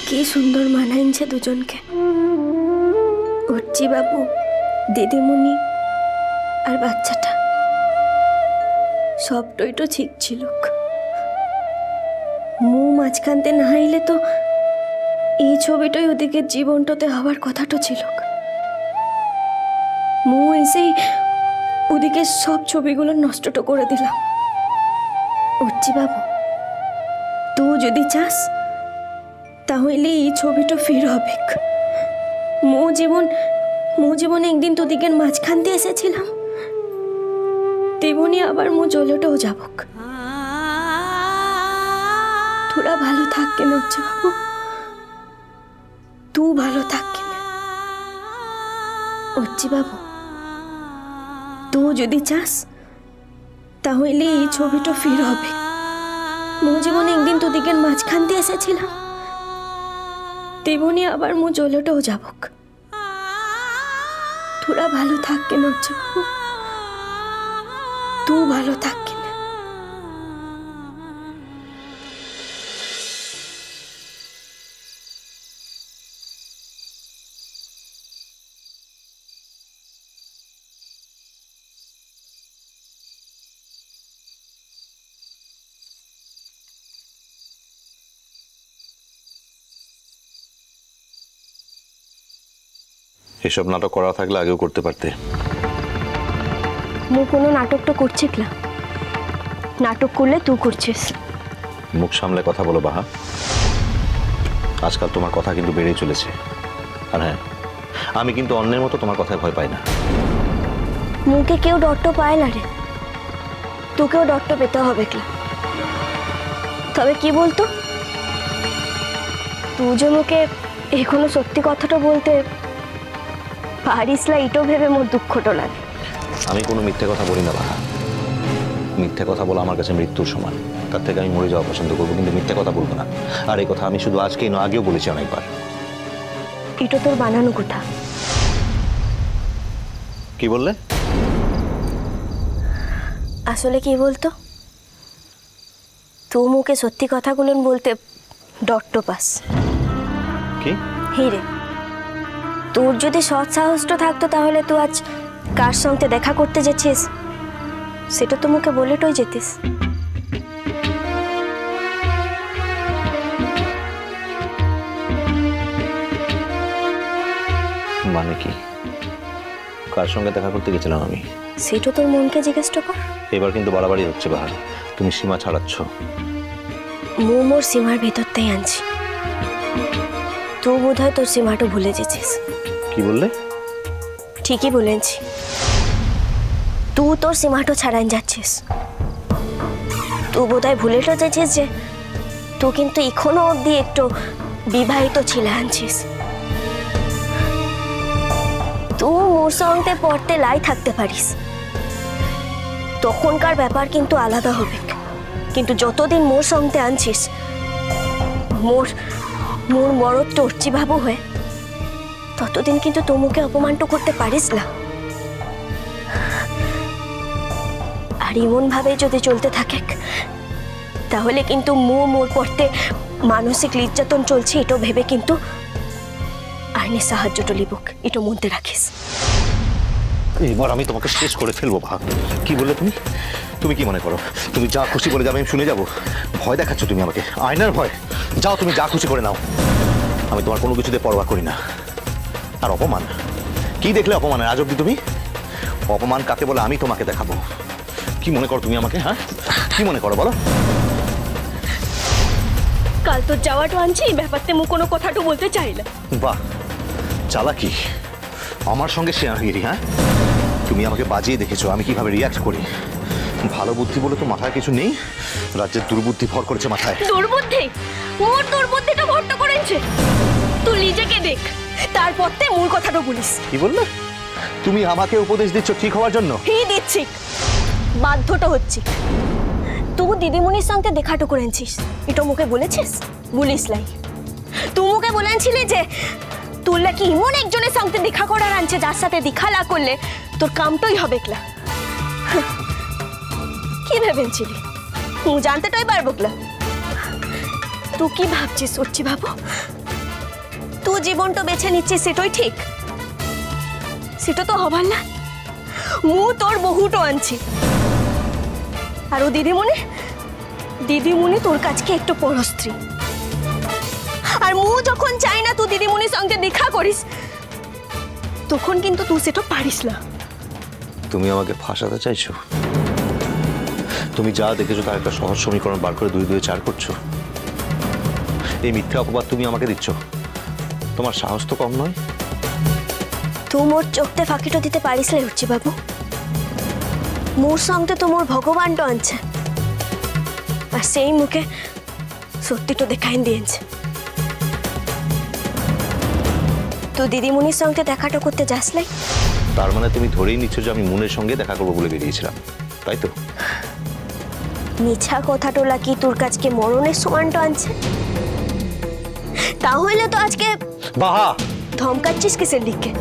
কি সুন্দর মানাইছে দুজনকে, উচ্চি বাবু, দিদিমণি আর বাচ্চাটা। সবটাই তো ঠিক ছিল। মু মাঝখানতে না আইলে তো এই ছবিটাই ওদিকে জীবনটাতে হওয়ার কথাটা ছিল। মু এসেই ওদিকে সব ছবিগুলো নষ্টটা করে দিলাম। উচ্চি বাবু, তুই যদি চাস তাহলে এই ছবিটা ফির হবে। মো জীবন একদিন তোদিকের মাঝখান দিয়ে এসেছিলাম, তেমনি আবার মো জলটাও যাব। তোরা ভালো থাক কেন উচ্চি বাবু, তুই ভালো থাক কেন। উচ্চি বাবু, তুই যদি চাস তাহলে এই ছবিটা ফির হবে। মো জীবন একদিন তোদিকের মাঝখান দিয়ে এসেছিলাম, তেমনি আবার মো জলটাও যাব। তোরা ভালো থাক কেন উচ্চি বাবু, তুই ভালো থাক কেন। এসব নাটক করা থাকলে আগেও করতে পারতে। মু কোনো নাটক তো করছি না, নাটক করলে তুই করছিস। মুখ সামলে কথা বলো বাহা, আজকাল তোমার কথা কিন্তু বেড়েই চলেছে। আর হ্যাঁ, আমি কিন্তু অন্যের মতো তোমার কথায় ভয় পাই না। মুখে কেউ ডট্ট পায় না রে, তোকেও ডট্ট পেতে হবে কি। তবে কি বলতো, তুই যে মুখে এখনো সত্যি কথাটা বলতে পারিস না, এটাও ভেবে মোর দুঃখটা লাগে। আমি কোনো মিথ্যে কথা বলি না বাহা, মিথ্যে কথা বলা আমার কাছে মৃত্যুর সমান। তার থেকে আমি মরে যাওয়া পছন্দ করবো, কিন্তু মিথ্যে কথা বলবো না। আর এই কথা আমি শুধু আজকেই নয়, আগেও বলেছি অনেকবার। এটা তোর বানানো কথা। কি বললে? আসলে কি বলতো, তুই মুখে সত্যি কথাগুলো বলতে ডট্ট পাস। কি? হিরে, তোর যদি সৎ সাহসটা থাকতো তাহলে তুই আজ কার সঙ্গে দেখা করতে যাচ্ছিস সেটা তো মুখে বলেটই যেতিস। মানে কি? কার সঙ্গে দেখা করতে গেছিলাম আমি? সেটা তোর মনকে জিজ্ঞেস কর। এবার কিন্তু বাড়াবাড়ি হচ্ছে বাহার, তুমি সীমা ছাড়াচ্ছ। মোর সীমার ভেতরটাই আনছি, তুই বোধ হয় তোর সীমাটা ভুলে যেছিস। কি বললে? ঠিকই বলেছি, তুই তোর সীমাটা ছাড়ান যাচ্ছিস। তুই বোধ হয় ভুলেটা যাচ্ছিস যে তুই কিন্তু এখনো অব্দি একটু বিবাহিত ছেলে আনছিস। তুই মোর সঙ্গে পড়তে লাই থাকতে পারিস, তখনকার ব্যাপার কিন্তু আলাদা হবে। কিন্তু যতদিন মোর সঙ্গে আনছিস, মোর মরদটা উচ্চি ভাবু হয়ে, ততদিন কিন্তু তোমুকে অপমানটা করতে পারিস না। আর এমন ভাবে যদি চলতে থাকে তাহলে কিন্তু মোর পড়তে মানসিক নির্যাতন চলছে, এটাও ভেবে কিন্তু আইনের সাহায্যটা লিবুক, এটা মধ্যে রাখিস। এবার আমি তোমাকে শেষ করে ফেলবো ভাগ। কি বললে তুমি? তুমি কি মনে করো তুমি যা খুশি বলে যাবে আমি শুনে যাবো? ভয় দেখাচ্ছ তুমি আমাকে, আয়নার ভয়। যাও, তুমি যা খুশি করে নাও, আমি তোমার কোনো কিছুতে পরোয়া করি না। আর অপমান কি দেখলে অপমানের আজ অব্দি তুমি? অপমান কাকে বলে আমি তোমাকে দেখাবো। কি মনে করো তুমি আমাকে? হ্যাঁ, কি মনে করো বলো? কাল তো যাওয়াটা আনছি, ব্যাপারতে মু কোনো কথাটা বলতে চাইলে। বাহ, চালাকি আমার সঙ্গে শেয়ারগিরি। হ্যাঁ, তুমি আমাকে বাজিয়ে দেখেছো আমি কিভাবে রিয়াক্ট করি। ভালো বুদ্ধি বলে তো মাথায় কিছু নেই, রাজ্যের দুর্বুদ্ধি ভর করেছে মাথায়। দুর্বুদ্ধি? মোর দুর্বুদ্ধিটা ভরটা করেছে। তুই নিজেকে দেখ, তারপর তে মূল কথাটা বলিস। কি বললে? তুমি আমাকে উপদেশ দিচ্ছ ঠিক হওয়ার জন্য? হি দিচ্ছি, বাধ্যটা হচ্ছে। তুই দিদিমণির সঙ্গে দেখাটা করেছিস, এটা মুখে বলেছিস? বলিস লাই। তুই মুখে বলেছিলি যে তোর নাকি এমন একজনের সঙ্গে দেখা করার আনছে যার সাথে দেখা না করলে তোর কামটাই হবে না। কি ভেবেছিলি? জানতেটাই পারবো না। তুই কি ভাবছিস উচ্চি বাবু? তুই জীবনটা বেছে নিচ্ছিস সেটাই ঠিক, সেটা তো হবার না। মু তোর বহুটো আনছি, আর ও দিদিমণি তোর কাছকে একটু পরস্ত্রী। আর মু যখন চাই না তুই দিদিমণির সঙ্গে দেখা করিস, তখন কিন্তু তুই সেটা পারিস না। তুমি আমাকে ফাঁসাতে চাইছো? তুমি যা দেখেছো তার একটা সহজ সমীকরণ বার করে 2 2 4 করছো। এই মিথ্যা অপবাদ তুমি আমাকে দিচ্ছ, তোমার সাহস তো কম নয়। তুই মোর চোখতে ফাঁকিটা দিতে পারিস লে রুচি বাবু। মোর সঙ্গে তো মোর ভগবানটা আনছে, আর সেই মুখে সত্যিটা দেখাই দিয়েছে। তো দিদিমণির সঙ্গে দেখাটা করতে যাস লাই? তার মানে তুমি ধরেই নিচ্ছ যে আমি মুনের সঙ্গে দেখা করবো বলে বেরিয়েছিলাম, তাই তো? মিছা কথাটোলা কি তোর কাছকে মরণের সমানটা আনছে? তাহলে তো আজকে বাহা ধমকাচ্ছিস কিসের লিখে?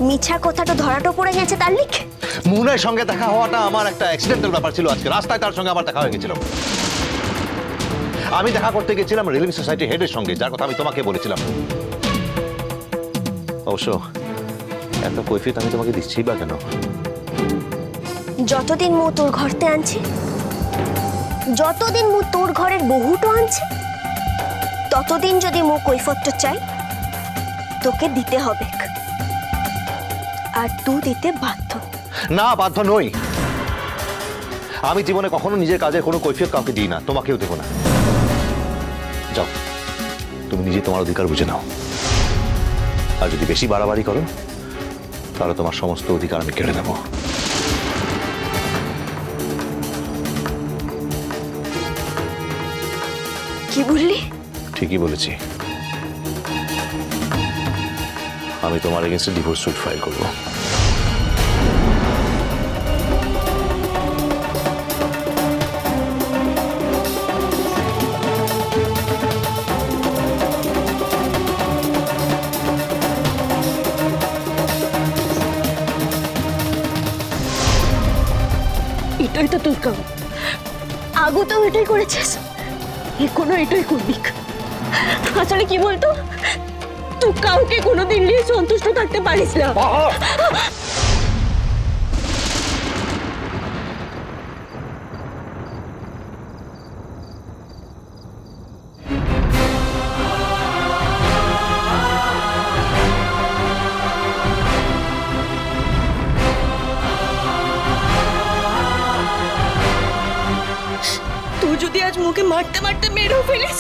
মিছা কথাটা ধরাটো পড়ে গেছে তার লিখে? মুনের সঙ্গে দেখা হওয়াটা আমার একটা অ্যাক্সিডেন্টাল ব্যাপার ছিল। আজকে রাস্তায় তার সঙ্গে আমার দেখা হয়ে গেছিল। আমি দেখা করতে গেছিলাম রিলিফ সোসাইটি হেডের সঙ্গে, যার কথা আমি তোমাকে বলেছিলাম। অবশ্য এত কৈফিয়ত আমি তোমাকে দিচ্ছি বা কেন? যতদিন মু তোর ঘরতে আনছি, যতদিন মু তোর ঘরের বহুটো আনছি, ততদিন যদি মু কৈফতটা চাই তোকে দিতে হবে, আর তুই দিতে বাধ্য। না, বাধ্য নই। আমি জীবনে কখনো নিজের কাজের কোনো কৈফিয়ত কাউকে দিই না, তোমাকেও দেবো না। যাও, তুমি নিজে তোমার অধিকার বুঝে নাও। আর যদি বেশি বাড়াবাড়ি করো তাহলে তোমার সমস্ত অধিকার আমি কেড়ে নেব। কি বললি? ঠিকই বলেছি। আমি তোমার এগেইনস্টে ডিভোর্স সুট ফাইল করব। এটাই তো তোর কাম, আগু তো এটাই করেছিস, এখনো এটাই করবি। আসলে কি বলতো, তুই কাউকে কোনোদিন নিয়ে সন্তুষ্ট থাকতে পারিস না। তুই যদি আজ মুখে মারতে মারতে মেরেও ফেলিস,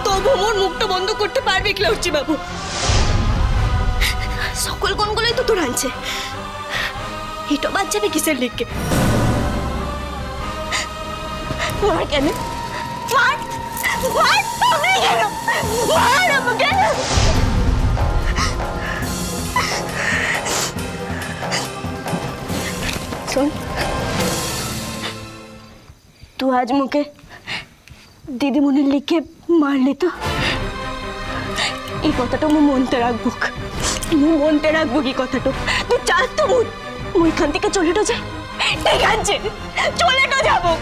তবু মোর মুখটা বন্ধ করতে পারবি কি লর্চি বাবু? সকল কোনগুলোই তো তোর আনছে, এটা বাদ যাবে কিসের লিখে? মার কেন? মার মার তুমি কেন? মার আমাকে। শোন, তুই আজ মুখে দিদিমণির লিখে মারলি তো, এই কথাটা মু মনতে রাখবো, কি কথাটা। তুই চাস তো মু এখান থেকে চলেটো যাই? ঠিক আছে, চলেটো যাবো,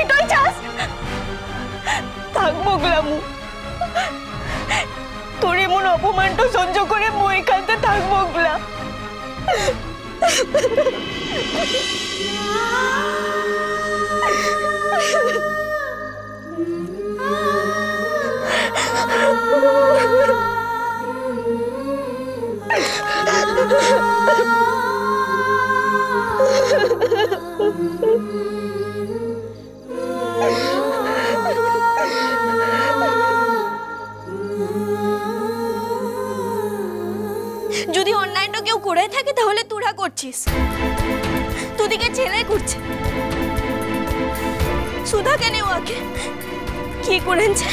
এটাই চাস? থাকবো গ্লামু, তোর এমন অপমানটা সহ্য করে মু এখানতে থাকবো গ্লা। যদি অন্যায়টা কেউ করে থাকে তাহলে তোরা করছিস, তোদিকে ছেলে করছে। সুধা কেন ওকে কি করেছে?